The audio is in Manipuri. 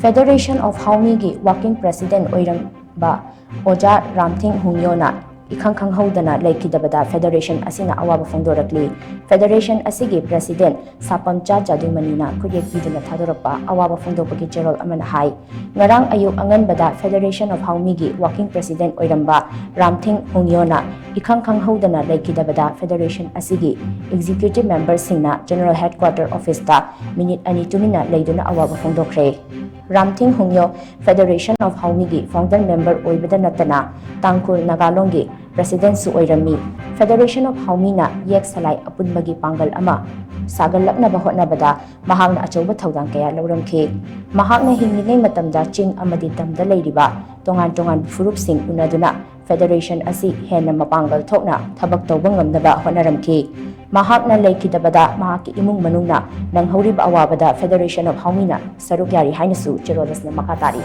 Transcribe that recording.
Federation of Haomee gi working president oiramba Oja Ramthing Hungyo na ikahng khang-houdana Leikhidabada Federation asina Awaba Phongdorakli Federation asigi president sapamcha jadumanina khuyek piduna thadorapa Awaba Phongdokpagi cherol amana hai ngarang ayuk anganbada Federation of Haomee gi working president oiramba Ramthing Hungyo na ikahng khang-houdana Leikhidabada Federation asigi executive members singna general headquarter office ta minute ani tumina leiduna Awaba Phongdokre Ramthing Hungyo Federation of Haomee gi founder member oibada natana tangkul nagalongi president su oirami Federation of Haomee na yek salai apunbagi panggal ama sagalaknaba hotnabada mahakna achouba thaudang kaya lauramkhi mahakna hinglingai matamda ching amadi tamda leiriba tongan furup sing unaduna Federation asi henna mapanggal thokna thabak tawba ngamnaba hotnaramkhi mahakna Leikhidabada mahaki imung manungna nanghoriba awabada Federation of Haomee na saruk yari hainasu cherolasna makatari